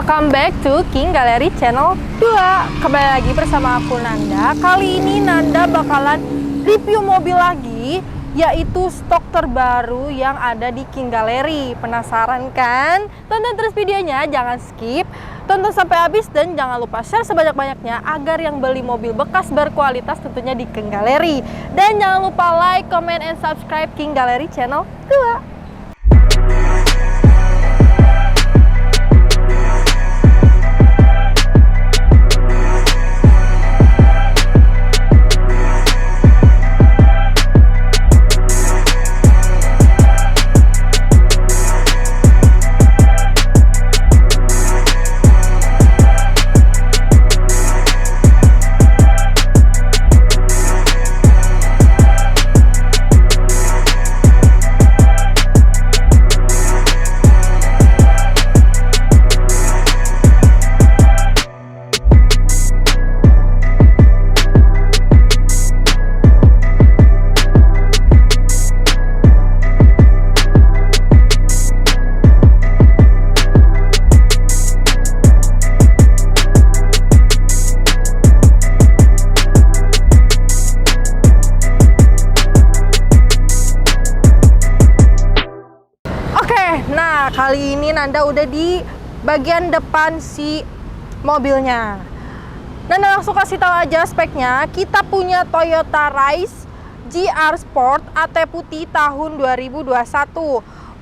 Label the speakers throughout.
Speaker 1: Welcome back to King Gallery Channel 2. Kembali lagi bersama aku Nanda. Kali ini Nanda bakalan review mobil lagi, yaitu stok terbaru yang ada di King Gallery. Penasaran kan? Tonton terus videonya, jangan skip. Tonton sampai habis dan jangan lupa share sebanyak-banyaknya agar yang beli mobil bekas berkualitas tentunya di King Gallery. Dan jangan lupa like, comment, and subscribe King Gallery Channel 2. Nah, kali ini Nanda udah di bagian depan si mobilnya. Nanda langsung kasih tahu aja speknya. Kita punya Toyota Rise GR Sport AT putih tahun 2021.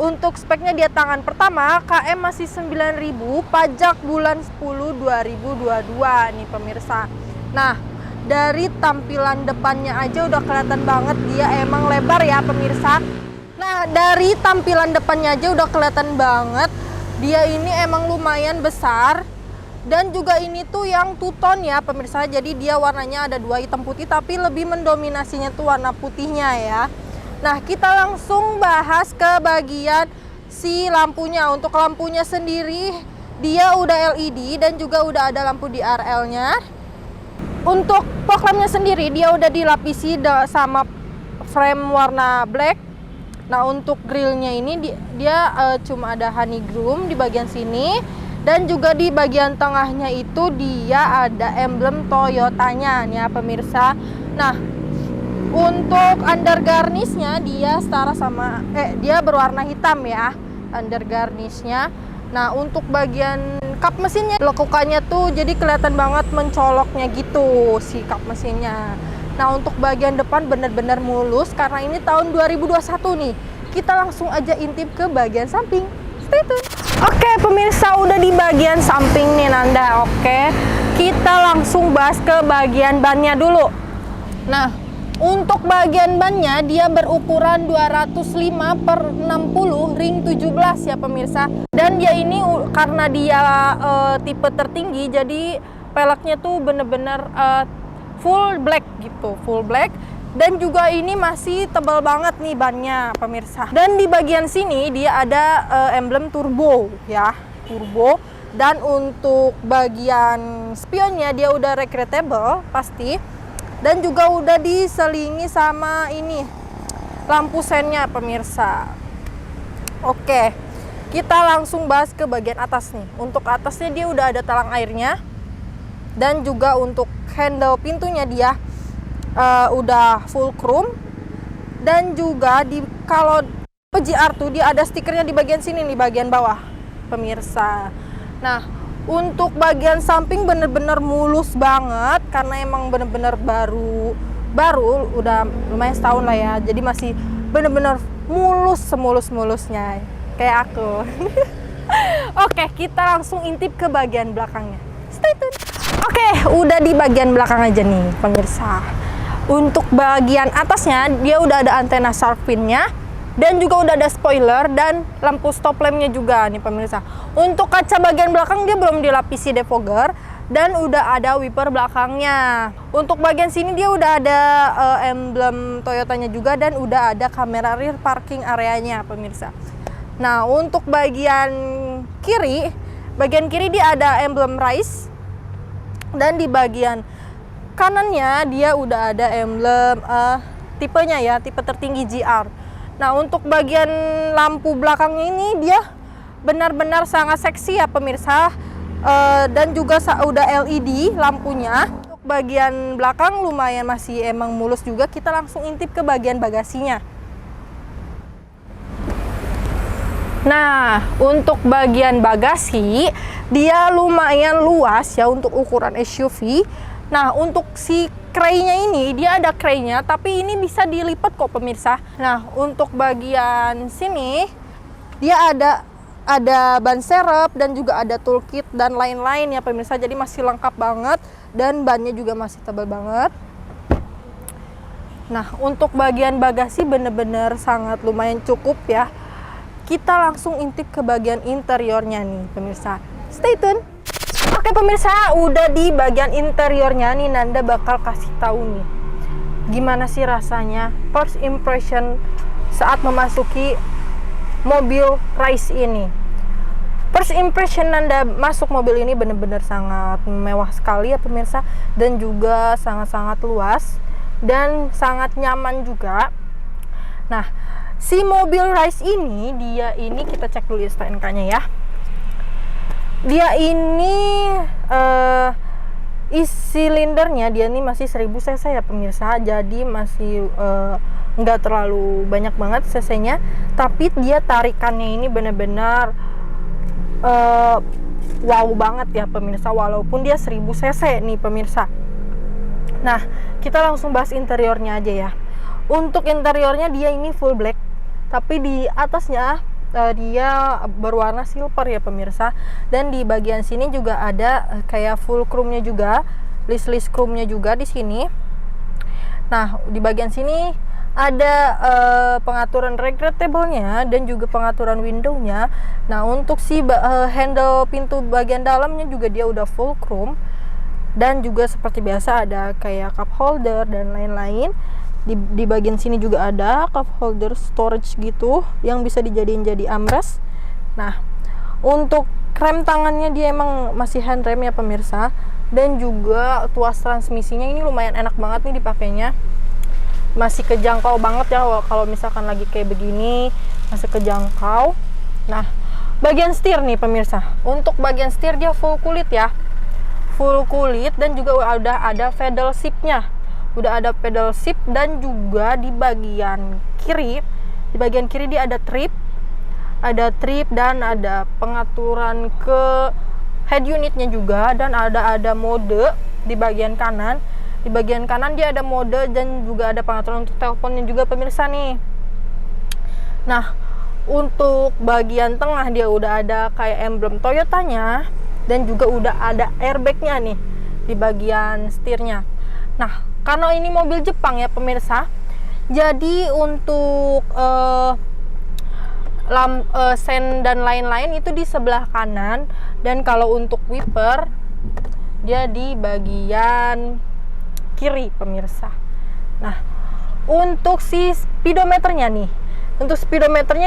Speaker 1: Untuk speknya dia tangan pertama, KM masih 9.000, pajak bulan 10 2022 nih pemirsa. Nah, dari tampilan depannya aja udah kelihatan banget dia emang lebar ya pemirsa. Nah, dari tampilan depannya aja udah kelihatan banget dia ini emang lumayan besar. Dan juga ini tuh yang two tone ya pemirsa. Jadi dia warnanya ada dua, hitam putih, tapi lebih mendominasinya tuh warna putihnya ya. Nah, kita langsung bahas ke bagian si lampunya. Untuk lampunya sendiri dia udah LED dan juga udah ada lampu DRL nya. Untuk fog lampnya sendiri dia udah dilapisi sama frame warna black. Nah, untuk grillnya ini dia cuma ada honeycomb di bagian sini, dan juga di bagian tengahnya itu dia ada emblem Toyotanya nih ya pemirsa. Nah, untuk under garnishnya dia setara sama dia berwarna hitam ya under garnishnya. Nah, untuk bagian kap mesinnya lekukannya tuh jadi kelihatan banget mencoloknya gitu si kap mesinnya. Nah, untuk bagian depan benar-benar mulus karena ini tahun 2021 nih. Kita langsung aja intip ke bagian samping. Stay tune. Oke, pemirsa udah di bagian samping nih Nanda. Oke, kita langsung bahas ke bagian bannya dulu. Nah, untuk bagian bannya dia berukuran 205/60 ring 17 ya pemirsa. Dan dia ini karena dia tipe tertinggi, jadi peleknya tuh bener-bener full black gitu, full black. Dan juga ini masih tebal banget nih bannya pemirsa. Dan di bagian sini dia ada emblem turbo ya, turbo. Dan untuk bagian spionnya dia udah recreatable pasti. Dan juga udah diselingi sama ini lampu sennya pemirsa. Oke, kita langsung bahas ke bagian atas nih. Untuk atasnya dia udah ada talang airnya. Dan juga untuk handle pintunya dia udah full chrome. Dan juga kalau GR tuh dia ada stikernya di bagian sini nih, bagian bawah pemirsa. Nah, untuk bagian samping bener-bener mulus banget karena emang bener-bener baru udah lumayan setahun lah ya. Jadi masih bener-bener mulus semulus-mulusnya kayak aku. Oke, kita langsung intip ke bagian belakangnya. Stay tune. Oke, udah di bagian belakang aja nih pemirsa. Untuk bagian atasnya dia udah ada antena shark fin-nya dan juga udah ada spoiler dan lampu stop lampnya juga nih pemirsa. Untuk kaca bagian belakang dia belum dilapisi defogger dan udah ada wiper belakangnya. Untuk bagian sini dia udah ada emblem Toyotanya juga dan udah ada kamera rear parking areanya pemirsa. Nah, untuk bagian kiri dia ada emblem Rise. Dan di bagian kanannya dia udah ada emblem tipenya ya, tipe tertinggi GR. Nah, untuk bagian lampu belakangnya ini dia benar-benar sangat seksi ya pemirsa. dan juga udah LED lampunya. Untuk bagian belakang lumayan masih emang mulus juga. Kita langsung intip ke bagian bagasinya. Nah, untuk bagian bagasi dia lumayan luas ya untuk ukuran SUV. Nah, untuk si craynya ini dia ada craynya, tapi ini bisa dilipat kok pemirsa. Nah, untuk bagian sini dia ada ban serep dan juga ada toolkit dan lain-lain ya pemirsa. Jadi masih lengkap banget dan bannya juga masih tebal banget. Nah, untuk bagian bagasi bener-bener sangat lumayan cukup ya. Kita langsung intip ke bagian interiornya nih pemirsa. Stay tune. Oke pemirsa, udah di bagian interiornya nih, Nanda bakal kasih tahu nih gimana sih rasanya first impression saat memasuki mobil Rise ini. First impression Nanda masuk mobil ini bener-bener sangat mewah sekali ya pemirsa, dan juga sangat-sangat luas dan sangat nyaman juga. Nah, si mobil Rise ini kita cek dulu STNK-nya ya. Dia ini silindernya dia ini masih 1000 cc ya pemirsa. Jadi masih nggak terlalu banyak banget cc-nya, tapi dia tarikannya ini benar-benar wow banget ya pemirsa, walaupun dia 1000 cc nih pemirsa. Nah, kita langsung bahas interiornya aja ya. Untuk interiornya dia ini full black, tapi di atasnya dia berwarna silver ya pemirsa. Dan di bagian sini juga ada kayak full chrome-nya juga, list chrome-nya juga di sini. Nah, di bagian sini ada pengaturan regretable-nya dan juga pengaturan window-nya. Nah, untuk si handle pintu bagian dalamnya juga dia udah full chrome. Dan juga seperti biasa ada kayak cup holder dan lain-lain. Di bagian sini juga ada cup holder storage gitu yang bisa dijadiin jadi armrest. Nah, untuk rem tangannya dia emang masih hand rem ya pemirsa. Dan juga tuas transmisinya ini lumayan enak banget nih dipakainya. Masih kejangkau banget ya kalau misalkan lagi kayak begini, masih kejangkau. Nah, bagian setir nih pemirsa. Untuk bagian setir dia full kulit ya. Full kulit dan juga udah ada pedal shift-nya. Udah ada pedal shift, dan juga di bagian kiri dia ada trip dan ada pengaturan ke head unitnya juga, dan ada mode di bagian kanan. Di bagian kanan dia ada mode dan juga ada pengaturan untuk teleponnya juga pemirsa nih. Nah, untuk bagian tengah dia udah ada kayak emblem Toyotanya dan juga udah ada airbagnya nih di bagian setirnya. Nah, karena ini mobil Jepang ya pemirsa, jadi untuk sen dan lain-lain itu di sebelah kanan, dan kalau untuk wiper dia di bagian kiri pemirsa. Nah, untuk si speedometernya nih,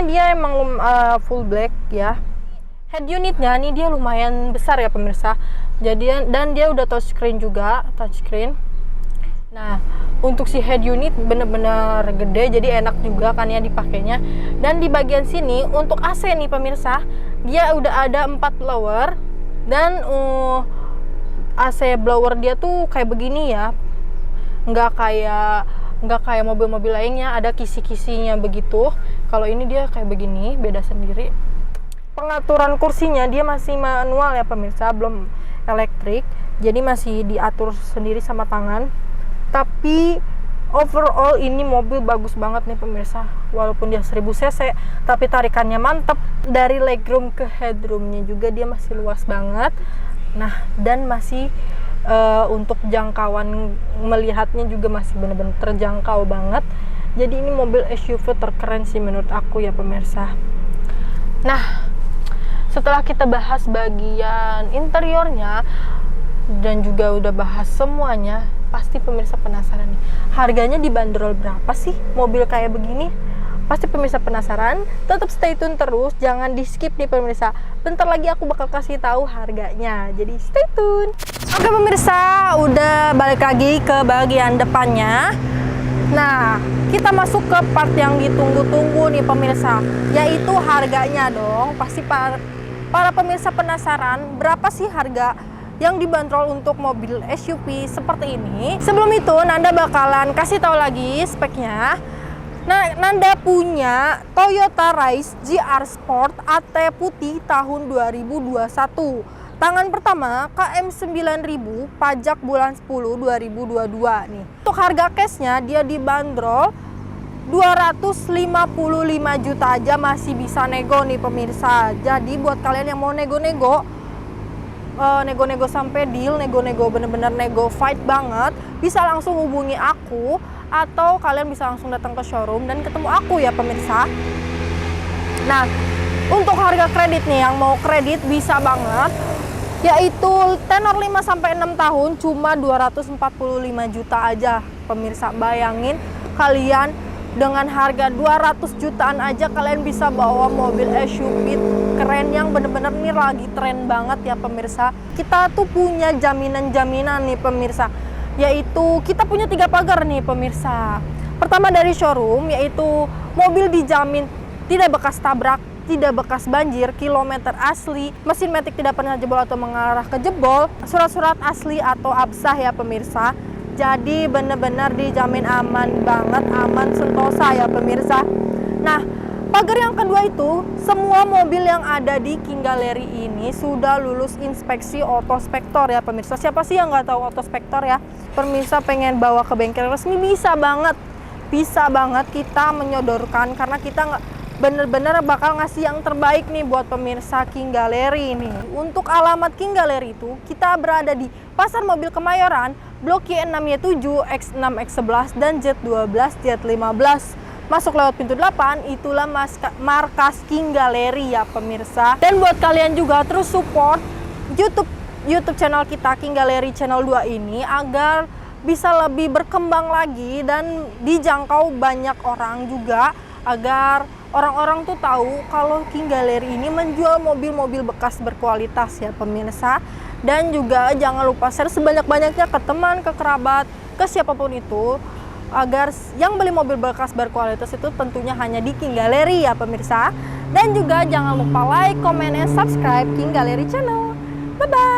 Speaker 1: dia emang full black ya. Head unitnya nih dia lumayan besar ya pemirsa. Jadi dan dia udah touchscreen juga, touchscreen. Nah, untuk si head unit bener-bener gede, jadi enak juga kan ya dipakainya. Dan di bagian sini untuk AC nih pemirsa, dia udah ada 4 blower. Dan AC blower dia tuh kayak begini ya, nggak kayak mobil-mobil lainnya ada kisi-kisinya begitu. Kalau ini dia kayak begini, beda sendiri. Pengaturan kursinya dia masih manual ya pemirsa, belum elektrik, jadi masih diatur sendiri sama tangan. Tapi overall ini mobil bagus banget nih pemirsa, walaupun dia 1000 cc tapi tarikannya mantep. Dari legroom ke headroomnya juga dia masih luas banget. Nah, dan masih untuk jangkauan melihatnya juga masih benar-benar terjangkau banget. Jadi ini mobil SUV terkeren sih menurut aku ya pemirsa. Nah, setelah kita bahas bagian interiornya dan juga udah bahas semuanya, pasti pemirsa penasaran nih, harganya dibanderol berapa sih mobil kayak begini? Pasti pemirsa penasaran. Tetap stay tune terus, jangan di skip nih pemirsa. Bentar lagi aku bakal kasih tahu harganya, jadi stay tune. Oke pemirsa, udah balik lagi ke bagian depannya. Nah, kita masuk ke part yang ditunggu-tunggu nih pemirsa, yaitu harganya dong. Pasti para pemirsa penasaran berapa sih harga yang dibanderol untuk mobil SUV seperti ini? Sebelum itu, Nanda bakalan kasih tahu lagi speknya. Nah, Nanda punya Toyota Rise GR Sport AT putih tahun 2021. Tangan pertama KM 9000, pajak bulan 10 2022 nih. Untuk harga cashnya dia dibanderol 255 juta aja, masih bisa nego nih pemirsa. Jadi buat kalian yang mau nego-nego sampai deal, nego-nego bener-bener nego fight banget, bisa langsung hubungi aku atau kalian bisa langsung datang ke showroom dan ketemu aku ya pemirsa. Nah, untuk harga kredit nih, yang mau kredit bisa banget, yaitu tenor 5-6 tahun cuma 245 juta aja pemirsa. Bayangin kalian dengan harga 200 jutaan aja kalian bisa bawa mobil SUV keren yang bener-bener nih lagi tren banget ya pemirsa. Kita tuh punya jaminan-jaminan nih pemirsa, yaitu kita punya 3 pagar nih pemirsa. Pertama dari showroom, yaitu mobil dijamin tidak bekas tabrak, tidak bekas banjir, kilometer asli, mesin matic tidak pernah jebol atau mengarah ke jebol, surat-surat asli atau absah ya pemirsa. Jadi bener-bener dijamin aman banget, aman sentosa ya pemirsa. Nah, pagar yang kedua itu, semua mobil yang ada di King Gallery ini sudah lulus inspeksi otospektor ya pemirsa. Siapa sih yang nggak tahu otospektor ya? Pemirsa pengen bawa ke bengkel resmi bisa banget kita menyodorkan, karena kita nggak bener-bener bakal ngasih yang terbaik nih buat pemirsa King Gallery ini. Untuk alamat King Gallery itu, kita berada di Pasar Mobil Kemayoran, Blok Y6Y7, X6, X11, dan Z12, Z15. Masuk lewat pintu 8, itulah markas King Gallery ya pemirsa. Dan buat kalian juga terus support YouTube channel kita, King Gallery Channel 2 ini, agar bisa lebih berkembang lagi dan dijangkau banyak orang juga, agar orang-orang tuh tahu kalau King Gallery ini menjual mobil-mobil bekas berkualitas ya pemirsa. Dan juga jangan lupa share sebanyak-banyaknya ke teman, ke kerabat, ke siapapun itu, agar yang beli mobil bekas berkualitas itu tentunya hanya di King Gallery ya pemirsa. Dan juga jangan lupa like, comment, and subscribe King Gallery Channel. Bye-bye!